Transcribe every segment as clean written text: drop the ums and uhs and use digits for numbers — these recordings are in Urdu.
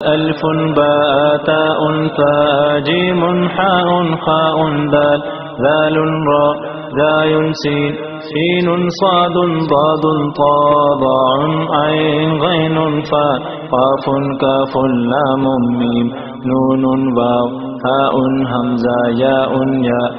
ألف باء تاء ثاء جيم حاء خاء دال ذال راء ذاي سين سين صاد ضاد طاء ضاع عين غين فاء قاف كاف لام ميم نون واو هاء همزة ياء ياء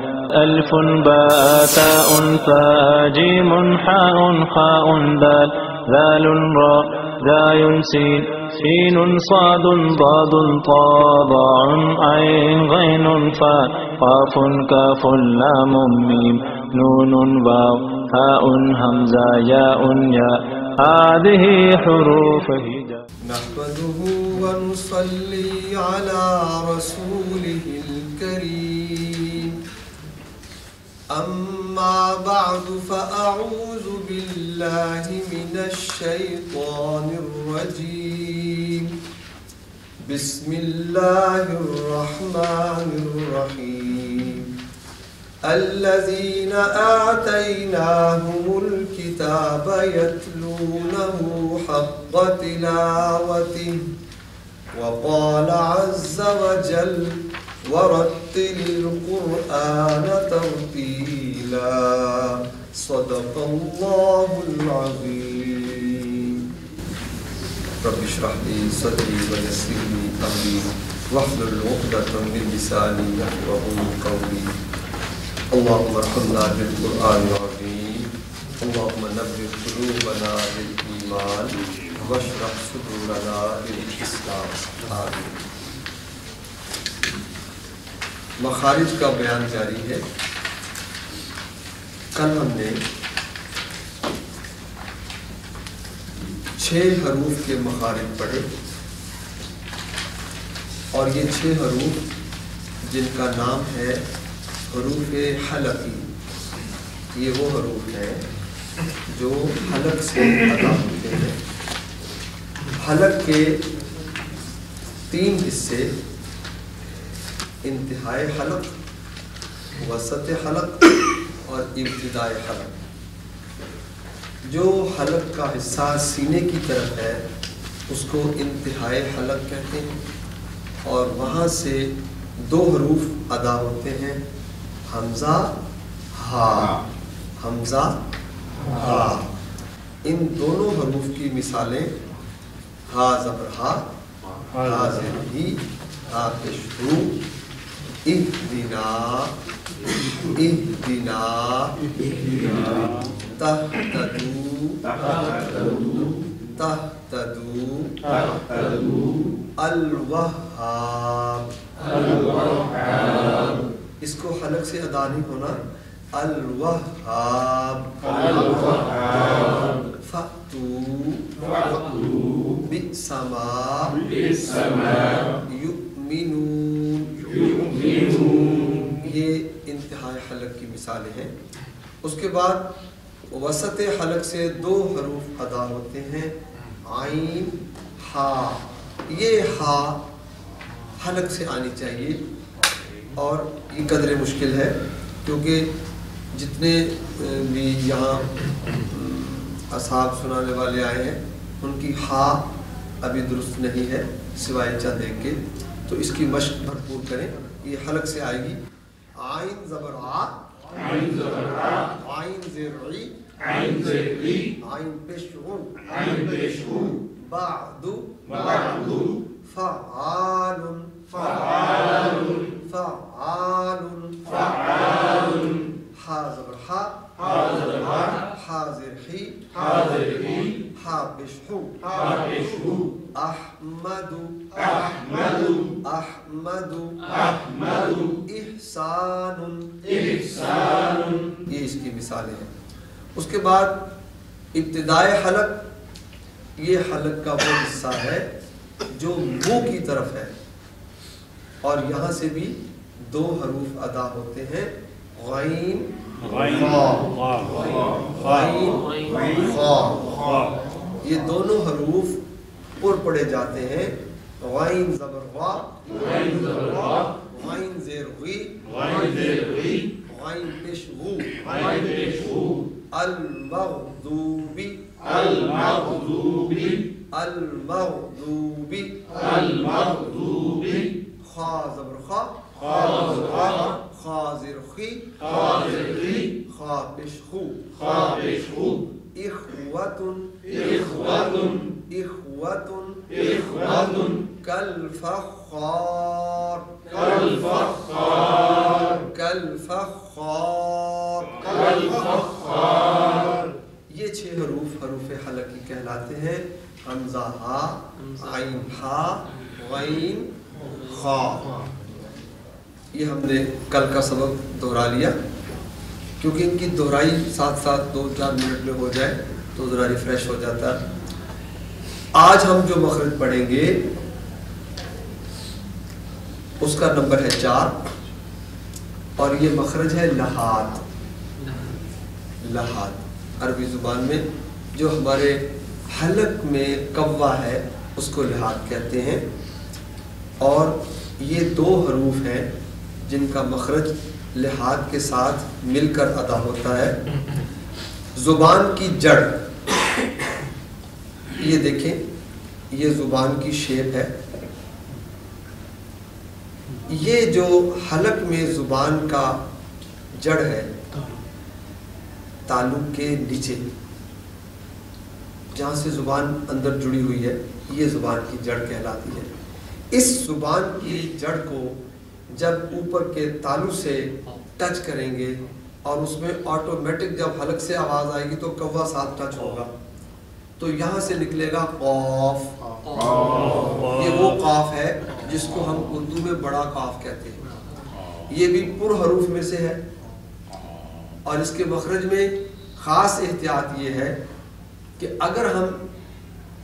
ألف باء تاء ثاء جيم حاء خاء دال ذال راء ذاي سين سين صاد ضاد طاء ضاع عين غين فاء قاف كاف لام ميم نون واو هاء همزة ياء ياء هذه حروف هجاء. نحمده ونصلي على رسوله الكريم. أما بعد فأعوذ بالله من الشيطان الرجيم. بسم الله الرحمن الرحيم. الذين آتيناهم الكتاب يتلونه حق تلاوته وقال عز وجل ورتل القرآن ترتيلا. صدق الله العظيم. رب اشرح لي صدري ويسر لي أمري واحلل عقدة من لساني يفقهوا قولي. اللهم ارحمنا بالقرآن العظيم. اللهم نبّر قلوبنا بالإيمان واشرح صدورنا بالإسلام. آمين. مخارج کا بیان جاری ہے. کل ہم نے 6 حروف کے مخارج پڑھے اور یہ 6 حروف جن کا نام ہے حروف حلقی. یہ وہ حروف ہیں جو حلق سے ادا ہوتے ہیں. حلق کے 3 حصے انتہائی حلق، وسط حلق اور ابتدائی حلق. جو حلق کا حصہ سینے کی طرف ہے اس کو انتہائی حلق کہتے ہیں اور وہاں سے 2 حروف ادا ہوتے ہیں، حمزہ ہا. حمزہ ہا. ان دونوں حروف کی مثالیں ہا زبر ہا، ہا زیر ہی، ہا پیش ہو، اہدنا اہدنا، تہتدو تہتدو، الوہاب. اس کو حلق سے ادا نہیں ہونا. الوہاب. فأتو بِسَمَا یؤمنون. یہ انتہائی حلق کی مثالیں ہیں. اس کے بعد وسط حلق سے 2 حروف ادا ہوتے ہیں، عین ہا. یہ ہا حلق سے آنی چاہیے اور یہ قدر مشکل ہے کیونکہ جتنے بھی یہاں اصحاب سنانے والے آئے ہیں ان کی ہا ابھی درست نہیں ہے سوائے چند ایک کے. تو اس کی مشق بھرپور کریں. یہ حلق سے آئے گی. عین زبر آ، عین زیر عی، عین پیش عو، بعد فعال فعال، ہا زبر ہا، ہا زیر ہی، ہا پیش ہو، احمد احمد، احسان. یہ اس کی مثالیں ہیں. اس کے بعد ابتدائی حلق. یہ حلق کا وہ حصہ ہے جو منہ کی طرف ہے اور یہاں سے بھی 2 حروف ادا ہوتے ہیں، غین خا. یہ دونوں حروف پر پڑے جاتے ہیں. غین زبر غا، غین زیر غی، غین پیش غو، المغضوب المغضوب المغضوب المغضوب خا زبر خا خا زیر خی خا پیش خو اخوتن کالفخار یہ 6 حروف حلقی کہلاتے ہیں. حمزہ ہا، عین ہا، غین خا. یہ ہم نے کل کا سبق دہرا لیا کیونکہ ان کی دہرائی ساتھ 2-4 منٹ میں ہو جائے تو ذرا ریفریش ہو جاتا ہے. آج ہم جو مخرج پڑھیں گے اس کا نمبر ہے 4 اور یہ مخرج ہے لحاد. عربی زبان میں جو ہمارے حلق میں قوا ہے اس کو لحاد کہتے ہیں. اور یہ 2 حروف ہیں جن کا مخرج لحاد کے ساتھ مل کر ادا ہوتا ہے. زبان کی جڑ، یہ دیکھیں، یہ زبان کی شیپ ہے. یہ جو حلق میں زبان کا جڑ ہے تعلق کے نیچے جہاں سے زبان اندر جڑی ہوئی ہے یہ زبان کی جڑ کہلاتی ہے. اس زبان کی جڑ کو جب اوپر کے تالو سے ٹچ کریں گے اور اس میں آٹومیٹک جب حلق سے آواز آئے گی تو قوا ساتھ ٹچ ہوگا تو یہاں سے نکلے گا قاف. یہ وہ قاف ہے جس کو ہم اردو میں بڑا قاف کہتے ہیں. یہ بھی پر حروف میں سے ہے اور اس کے مخرج میں خاص احتیاط یہ ہے کہ اگر ہم،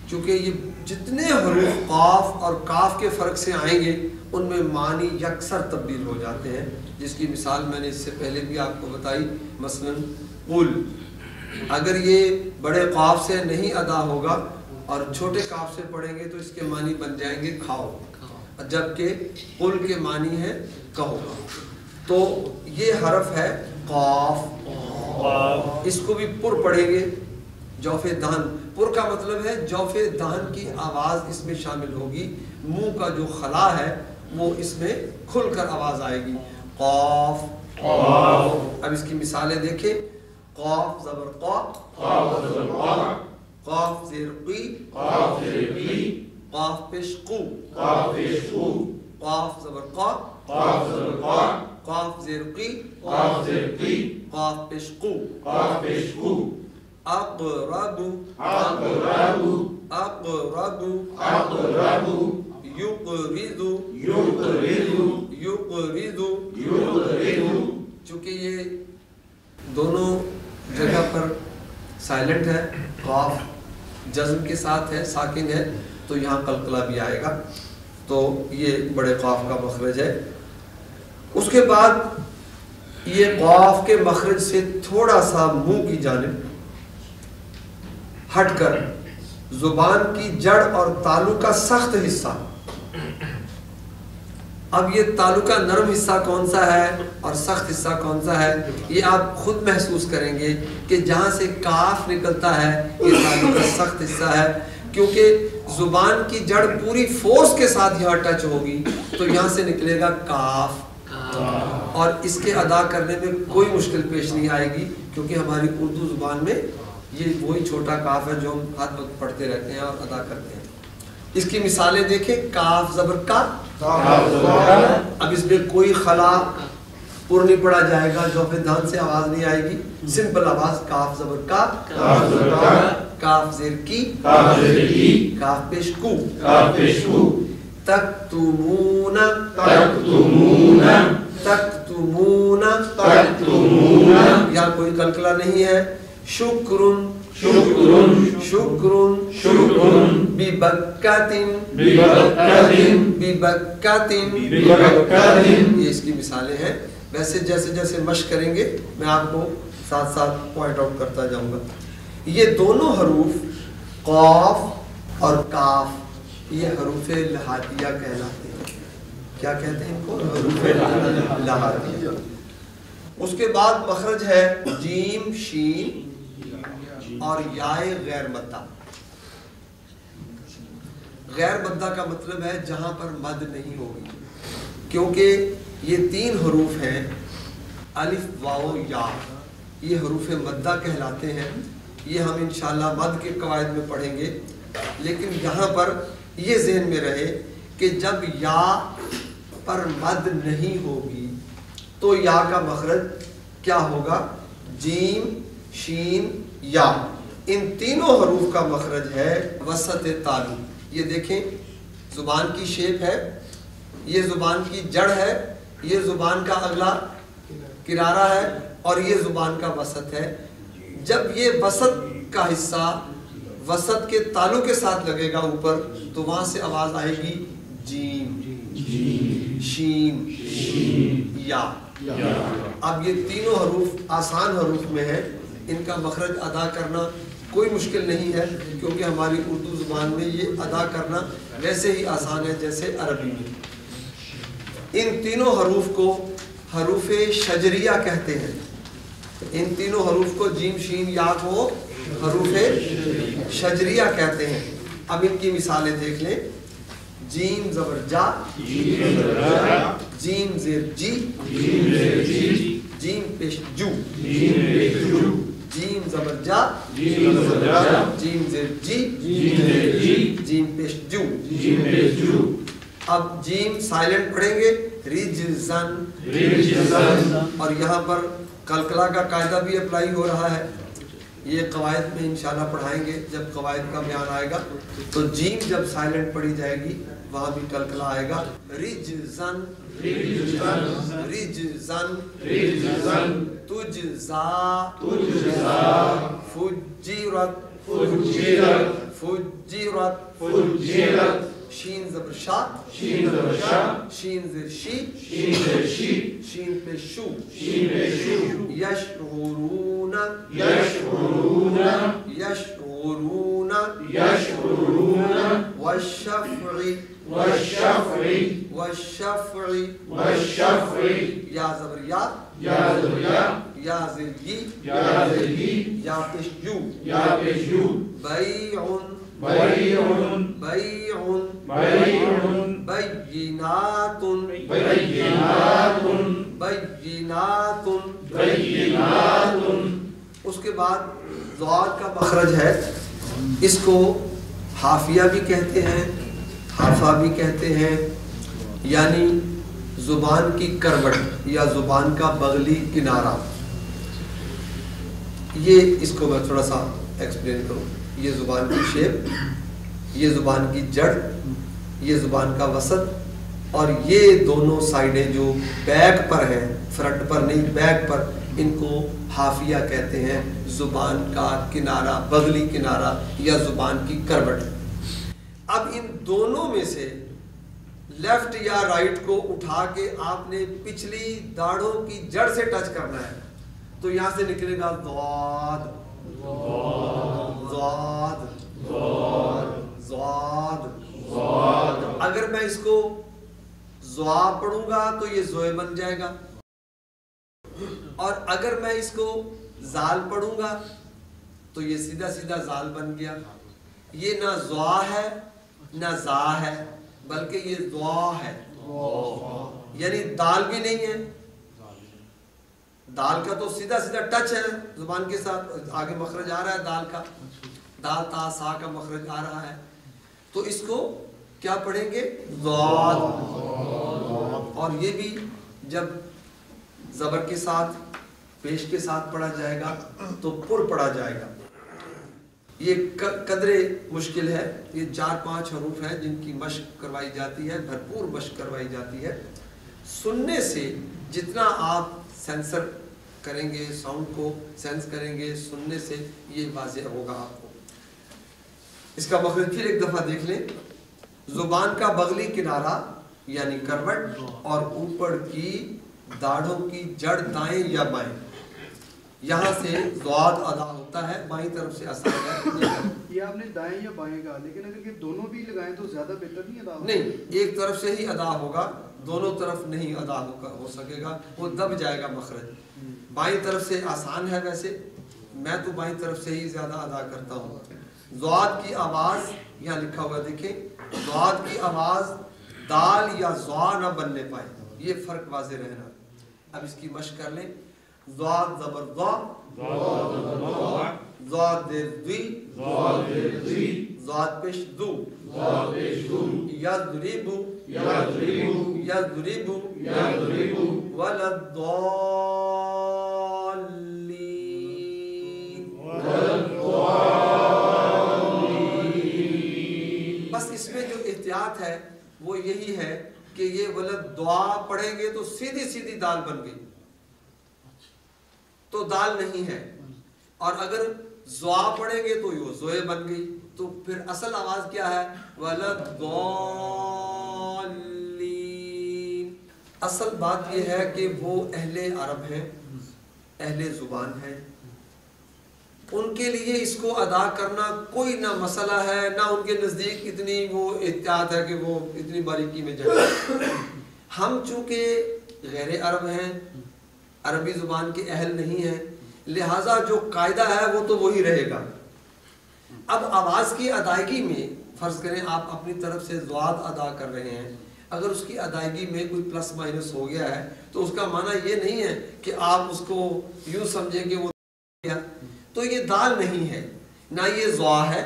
چونکہ یہ جتنے حروف قاف اور کاف کے فرق سے آئیں گے ان میں معنی یکسر تبدیل ہو جاتے ہیں، جس کی مثال میں نے اس سے پہلے بھی آپ کو بتائی. مثلا قل، اگر یہ بڑے قاف سے نہیں ادا ہوگا اور چھوٹے قاف سے پڑھیں گے تو اس کے معنی بن جائیں گے کھاؤ، جبکہ قل کے معنی ہے کہو. تو یہ حرف ہے قاف. اس کو بھی پر پڑھیں گے، جوف دہن. پر کا مطلب ہے جوف دہن کی آواز اس میں شامل ہوگی، منہ کا جو خلا ہے وہ اس میں کھل کر آواز آئے گی. قاف. اب اس کی مثالیں دیکھیں. قاف زبر قا، قاف زیر قی، قاف پیش قو، قاف زبر قا، قاف زیر قی، قاف پیش قو. اقرب، یقرض. چونکہ یہ دونوں جگہ پر سائلنٹ ہے، قاف جزم کے ساتھ ہے، ساکن ہے، تو یہاں قلقلہ بھی آئے گا. تو یہ بڑے قاف کا مخرج ہے. اس کے بعد یہ قاف کے مخرج سے تھوڑا سا منہ کی جانب ہٹ کر زبان کی جڑ اور تالو کا سخت حصہ. اب یہ تالو کا نرم حصہ کون سا ہے اور سخت حصہ کون سا ہے یہ آپ خود محسوس کریں گے کہ جہاں سے کاف نکلتا ہے یہ تالو کا سخت حصہ ہے، کیونکہ زبان کی جڑ پوری فورس کے ساتھ یہاں ٹچ ہوگی تو یہاں سے نکلے گا کاف. اور اس کے ادا کرنے میں کوئی مشکل پیش نہیں آئے گی کیونکہ ہماری اردو زبان میں یہ وہی چھوٹا کاف ہے جو ہم ہر وقت پڑھتے رہتے ہیں اور ادا کرتے ہیں. اس کی مثالیں دیکھیں. کاف زبر کا، اب اس میں کوئی خلا پر نہیں پڑا جائے گا، جو پھر دھان سے آواز نہیں آئے گی، سمپل آواز. کاف زبر کا، کاف زیر کی، کاف پیش کو. تکتمون، تکتمون، یہاں کوئی کلکلہ نہیں ہے. شکرن، شکرن، شکرن، شکرن. ببکتن، ببکتن، ببکتن، ببکتن. یہ اس کی مثالیں ہیں. ویسے جیسے جیسے مشق کریں گے میں آپ کو ساتھ ساتھ پوائنٹ آؤٹ کرتا جاؤں گا. یہ دونوں حروف قاف اور کاف یہ حروف لحادیہ کہلاتے ہیں. کیا کہتے ہیں ان کو؟ حروف لحادیہ. اس کے بعد مخرج ہے جیم، شین اور یائے غیر مدہ. غیر مدہ کا مطلب ہے جہاں پر مد نہیں ہوگی، کیونکہ یہ 3 حروف ہیں الف واو یا، یہ حروف مدہ کہلاتے ہیں. یہ ہم انشاءاللہ مد کے قواعد میں پڑھیں گے، لیکن یہاں پر یہ ذہن میں رہے کہ جب یا پر مد نہیں ہوگی تو یا کا مخرج کیا ہوگا؟ جیم شین یا. ان تینوں حروف کا مخرج ہے وسط تالو. یہ دیکھیں زبان کی شیپ ہے، یہ زبان کی جڑ ہے، یہ زبان کا اگلا کنارہ ہے، اور یہ زبان کا وسط ہے. جب یہ وسط کا حصہ وسط کے تالو کے ساتھ لگے گا اوپر تو وہاں سے آواز آئے گی جیم شین یا. اب یہ تینوں حروف آسان حروف میں ہیں، ان کا مخرج ادا کرنا کوئی مشکل نہیں ہے، کیونکہ ہماری اردو زبان میں یہ ادا کرنا ویسے ہی آسان ہے جیسے عربی میں. ان تینوں حروف کو حروف شجریہ کہتے ہیں. ان تینوں حروف کو جیم شین یا کو حروف شجریہ کہتے ہیں. اب ان کی مثالیں دیکھ لیں. جیم زبر جا، جیم زیر جی، جیم پیش جو، جیم زبر جا، جیم زیر جی، جیم پیش جو. اب جیم سائلنٹ پڑھیں گے رجزن، اور یہاں پر قلقلہ کا قاعدہ بھی اپلائی ہو رہا ہے. یہ قواعد میں انشاءاللہ پڑھائیں گے جب قواعد کا بیان آئے گا. تو جیم جب سائلنٹ پڑھی جائے گی وہاں بھی قلقلہ آئے گا. رجزن رجزن تجزا فجرت فجرت. شین زبر شا، شین زر شی، شین پہ شو. یشعرون یشعرون والشفع یا زبر یا، یا زر ی، یا پیش جو. بیعن بینات اس کے بعد ضاد کا مخرج ہے. اس کو حافیہ بھی کہتے ہیں، حافہ بھی کہتے ہیں، یعنی زبان کی کروٹ یا زبان کا بغلی کنارہ. یہ اس کو میں تھوڑا سا ایکسپلین کروں. یہ زبان کی شیپ، یہ زبان کی جڑ، یہ زبان کا وسط، اور یہ دونوں سائڈیں جو بیک پر ہیں، فرنٹ پر نہیں بیک پر، ان کو حافیہ کہتے ہیں. زبان کا کنارہ، بغلی کنارہ یا زبان کی کروٹ. اب ان دونوں میں سے لیفٹ یا رائٹ کو اٹھا کے آپ نے پچھلی داڑھوں کی جڑ سے ٹچ کرنا ہے تو یہاں سے نکلے گا ضاد ضاد ضاد. اگر میں اس کو زوا پڑھوں گا تو یہ زوئے بن جائے گا، اور اگر میں اس کو زال پڑھوں گا تو یہ سیدھا سیدھا زال بن گیا. یہ نہ زوا ہے نہ زا ہے، بلکہ یہ زوا ہے، یعنی دال بھی نہیں ہے. دال کا تو سیدھا سیدھا ٹچ ہے زبان کے ساتھ، آگے مخرج آ رہا ہے دال کا، دال تا سا کا مخرج آ رہا ہے. تو اس کو کیا پڑھیں گے؟ ضاد. اور یہ بھی جب زبر کے ساتھ پیش کے ساتھ پڑھا جائے گا تو پر پڑھا جائے گا. یہ قدرے مشکل ہے. یہ 4-5 حروف ہیں جن کی مشق کروائی جاتی ہے، بھرپور مشق کروائی جاتی ہے. سننے سے جتنا آپ سینسر کریں گے، ساؤنڈ کو سینس کریں گے، سننے سے یہ واضح ہوگا آپ کو. اس کا مخرج پھر ایک دفعہ دیکھ لیں. زبان کا بغلی کنارہ یعنی کروٹ اور اوپر کی داڑھوں کی جڑ دائیں یا بائیں، یہاں سے ضاد ادا ہوتا ہے. بائیں طرف سے آسان ہے. یہ آپ نے دائیں یا بائیں کہا، لیکن اگر یہ دونوں بھی لگائیں تو زیادہ بہتر نہیں ادا ہوگا؟ نہیں، ایک طرف سے ہی ادا ہوگا، دونوں طرف نہیں ادا ہو سکے گا، وہ دب جائے گا مخرج. بائیں طرف سے آسان ہے، ویسے میں تو بائیں طرف سے ہی زیادہ ادا کرتا ہوں. ضاد کی آواز یہاں لکھا ہوا دیکھیں، ضاد کی آواز دال یا ضا نہ بننے پائے، یہ فرق واضح رہنا۔ اب اس کی مشق کر لیں۔ ضاد زبر ضا، ضاد زیر ضی، ضاد پیش ذو، یضرب ولا الضالین۔ بس اس میں جو احتیاط ہے وہ یہی ہے کہ یہ ولد دعا پڑھیں گے تو سیدھی سیدھی دال بن گئی تو دال نہیں ہے، اور اگر زوا پڑھیں گے تو یہ زوئے بن گئی، تو پھر اصل آواز کیا ہے؟ ولضالین۔ اصل بات یہ ہے کہ وہ اہل عرب ہیں، اہل زبان ہیں، ان کے لیے اس کو ادا کرنا کوئی نہ مسئلہ ہے، نہ ان کے نزدیک اتنی وہ احتیاط ہے کہ وہ اتنی باریکی میں جائیں۔ ہم چونکہ غیر عرب ہیں، عربی زبان کے اہل نہیں ہیں، لہٰذا جو قاعدہ ہے وہ تو وہی رہے گا۔ اب آواز کی ادائیگی میں فرض کریں آپ اپنی طرف سے ضاد ادا کر رہے ہیں، اگر اس کی ادائیگی میں کوئی پلس مائنس ہو گیا ہے تو اس کا معنی یہ نہیں ہے کہ آپ اس کو یوں سمجھیں کہ وہ تو یہ دال نہیں ہے، نہ یہ ضا ہے،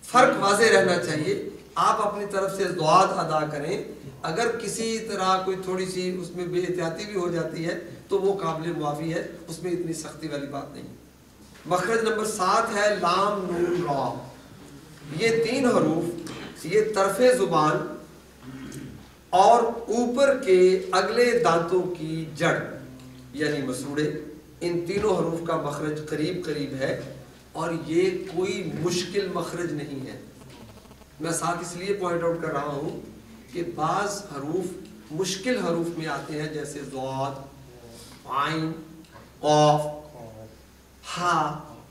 فرق واضح رہنا چاہیے۔ آپ اپنی طرف سے ضاد ادا کریں، اگر کسی طرح کوئی تھوڑی سی اس میں بے احتیاطی بھی ہو جاتی ہے تو وہ قابل معافی ہے، اس میں اتنی سختی والی بات نہیں۔ مخرج نمبر 7 ہے لام نون را۔ یہ 3 حروف، یہ طرف زبان اور اوپر کے اگلے دانتوں کی جڑ یعنی مسوڑے، ان تینوں حروف کا مخرج قریب قریب ہے، اور یہ کوئی مشکل مخرج نہیں ہے۔ میں ساتھ اس لیے پوائنٹ آؤٹ کر رہا ہوں کہ بعض حروف مشکل حروف میں آتے ہیں، جیسے ضاد، عین، قاف، ہا،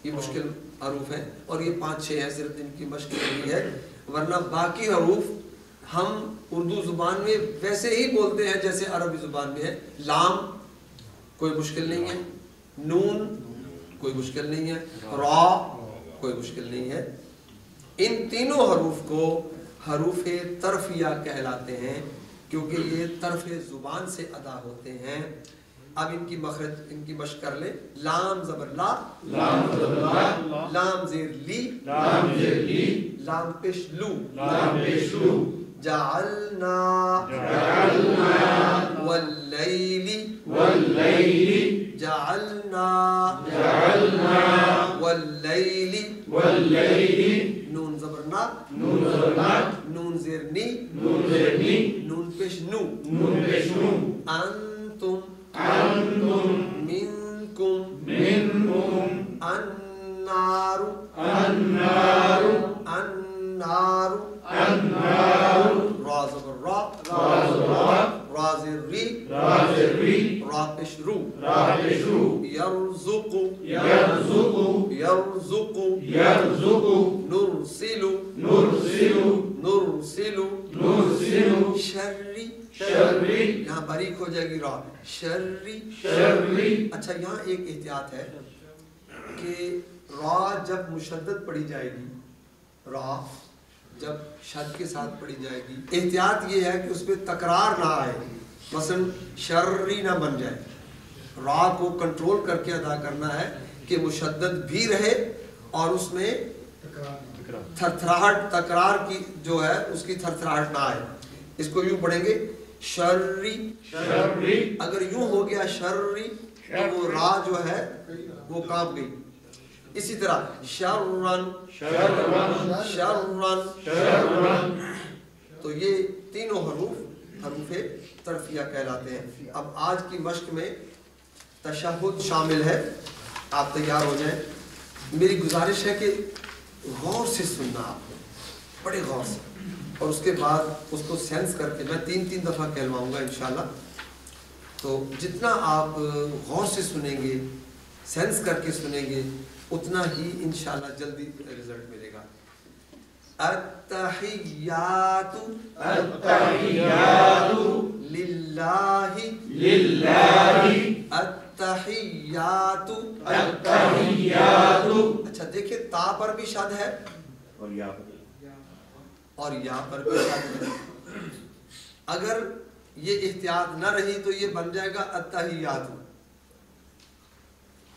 یہ مشکل حروف ہیں، اور یہ 5-6 ہیں، صرف ان کی مشق ہوئی ہے، ورنہ باقی حروف ہم اردو زبان میں ویسے ہی بولتے ہیں جیسے عربی زبان میں ہے۔ لام کوئی مشکل نہیں ہے، نون کوئی مشکل نہیں ہے، را کوئی مشکل نہیں ہے۔ ان تینوں حروف کو حروف طرفیہ کہلاتے ہیں کیونکہ یہ طرف زبان سے ادا ہوتے ہیں۔ اب ان کی مخرج، ان کی مشق کر لیں۔ لام زبر لا، لام زیر لی، لام پیش لو، جعلنا واللیل، جعلنا واللیل، نون زبر نا، نون زیر نی، نون پیش نو، انتم، منکم، النار، را زبر را، را زیر ری، را پیش رو، یرزق، نرسل، شری، یہاں باریک ہو جائے گی را، شری۔ اچھا یہاں ایک احتیاط ہے کہ را جب مشدد پڑھی جائے گی، را جب شد کے ساتھ پڑھی جائے گی، احتیاط یہ ہے کہ اس میں تکرار نہ آئے، مثلا شری نہ بن جائے۔ را کو کنٹرول کر کے ادا کرنا ہے کہ مشدد بھی رہے اور اس میں تھرتھراہٹ، تکرار کی جو ہے اس کی تھرتھراہٹ نہ آئے۔ اس کو یوں پڑھیں گے شری، اگر یوں ہو گیا شری تو وہ را جو ہے وہ کانپ گئی۔ اسی طرح شرن، تو یہ تینوں حروف طرفیہ کہلاتے ہیں۔ اب آج کی مشق میں تشہد شامل ہے، آپ تیار ہو جائیں۔ میری گزارش ہے کہ غور سے سننا، آپ کو بڑے غور سے، اور اس کے بعد اس کو سینس کر کے میں 3 دفعہ کہلواؤں گا انشاءاللہ۔ تو جتنا آپ غور سے سنیں گے، سینس کر کے سنیں گے، اتنا ہی انشاءاللہ جلدی رزلٹ ملے گا۔ التحیات للہ، التحیات۔ اچھا دیکھیں تا پر بھی شد ہے، اور یا پر بھی احتیاط رہے. اگر یہ احتیاط نہ رہی تو یہ بن جائے گا التحیات،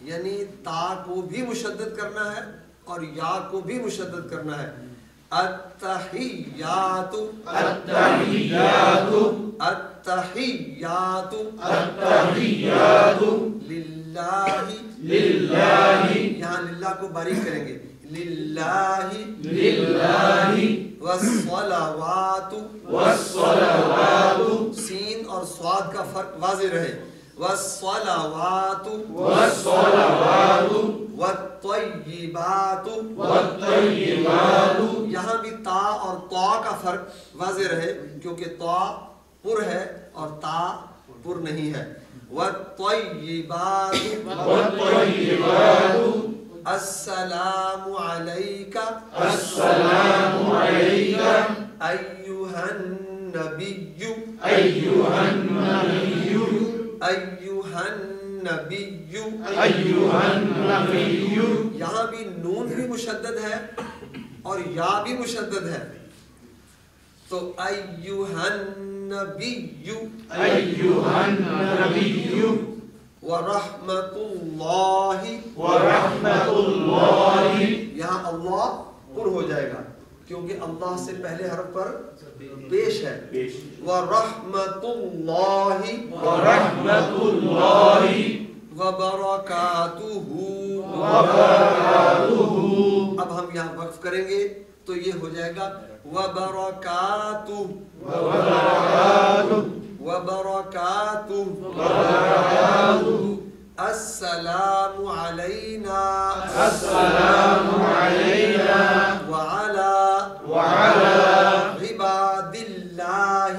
یعنی تا کو بھی مشدد کرنا ہے اور یا کو بھی مشدد کرنا ہے. التحیات التحیات التحیات التحیات للہ للہ، یہاں للہ کو باریک کریں گے، للہ للہ والصلوات والصلوات، سین اور صاد کا فرق واضح رہے، والصلوات والصلوات والطیبات والطیبات، یہاں بھی تا اور طا کا فرق واضح رہے کیونکہ طا پر ہے اور تا پر نہیں ہے. والطیبات والطیبات السلام علیکہ السلام علیکہ ایہا النبی ایہا النبی ایہا النبی ایہا النبی، یہاں بھی نون بھی مشدد ہے اور یا بھی مشدد ہے. تو ایہا النبی ایہا النبی ورحمۃ اللہ ورحمۃ اللہ، یہاں اللہ پر ہو جائے گا کیونکہ اللہ سے پہلے حرف پر پیش ہے. ورحمۃ اللہ ورحمۃ اللہ وبرکاتہ وبرکاتہ، اب ہم یہاں وقف کریں گے تو یہ ہو جائے گا وبرکاتہ وبرکاتہ وبرکاتہ وبرکاتہ السلام علینا السلام علینا وعلى عباد اللہ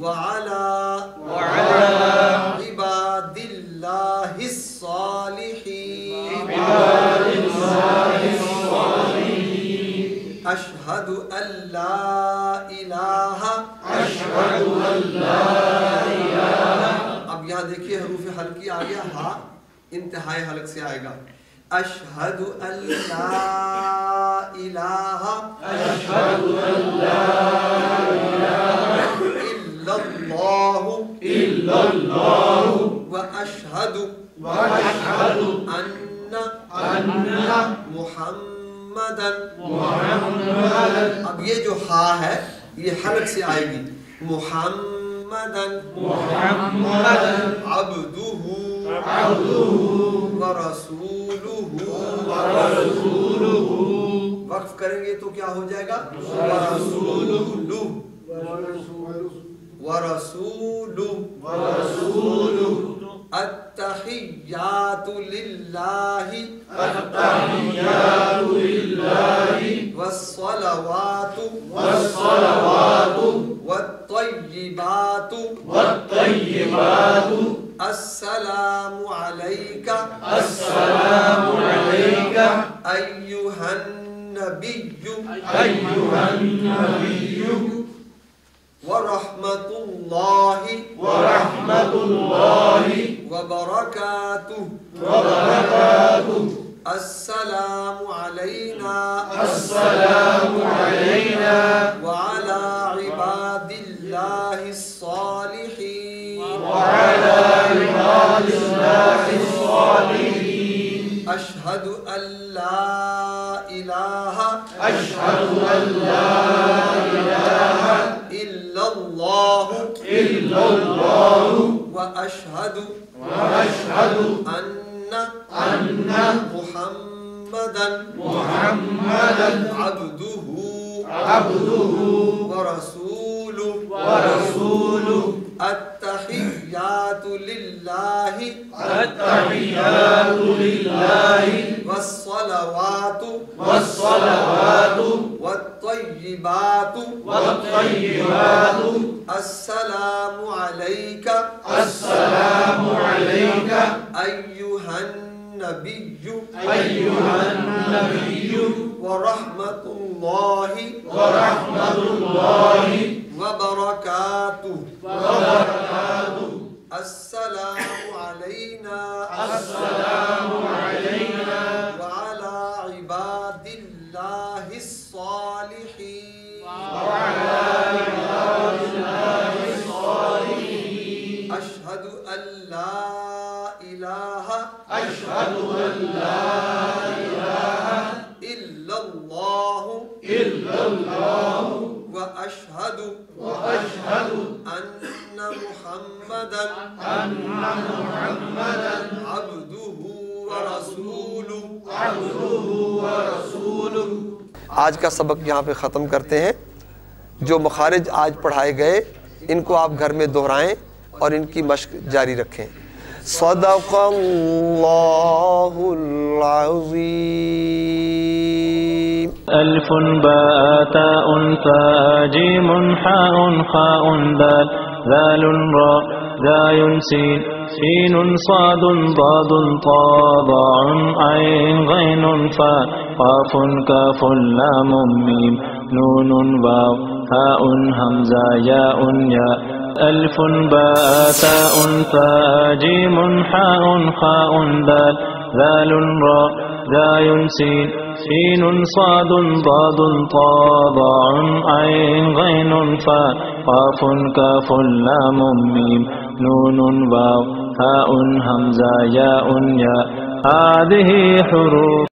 وعلى عباد اللہ الصالحین اشہد ان لا الہ اشہد ان لا الہ. اب یہاں دیکھیے حروف حلقی آ گیا، ہا انتہائی حلق سے آئے گا. اشہد ان لا الہ اشہد ان لا الہ الا اللہ واشہد ان محمدن. اب یہ جو ہا ہے یہ حلق سے آئے گی. محمدن عبدہ ورسولہ، وقف کریں گے تو کیا ہو جائے گا ورسولہ. التحیات للہ التحیات للہ والصلوات والصلوات والطیبات والطیبات السلام علیکہ السلام علیکہ ایہا النبی ایہا النبی ورحمۃ اللہ وبرکاتہ وبرکاتہ السلام علینا السلام علینا وعلى عباد اللہ الصالحین وعلى عباد اللہ الصالحین اشہد ان لا الہ اشہد ان لا الہ الا اللہ واشہد ان محمدن عبدہ ورسولہ. التحیات للہ والصلوات والطیبات السلام علیکہ ایہا النبی ورحمۃ اللہ وبرکاتہ. السلام علینا وعلى عباد اللہ الصالحین وأشهد أن محمدا عبده ورسوله. آج کا سبق یہاں پہ ختم کرتے ہیں. جو مخارج آج پڑھائے گئے ان کو آپ گھر میں دہرائیں اور ان کی مشق جاری رکھیں. صدق اللہ العظیم. ألف باء تاء فاء جيم حاء خاء دال ذال راء زاي سين سين صاد ضاد طاء ضاع عين غين فاء قاف كاف لام ميم نون واو هاء همزة ياء ياء. ألف باء تاء فاء جيم حاء خاء دال ذال راء زاي سين سين صاد ضاد طاء ضاع عين غين فاء قاف كاف لام ميم نون واو هاء همزة ياء ياء. هذه حروف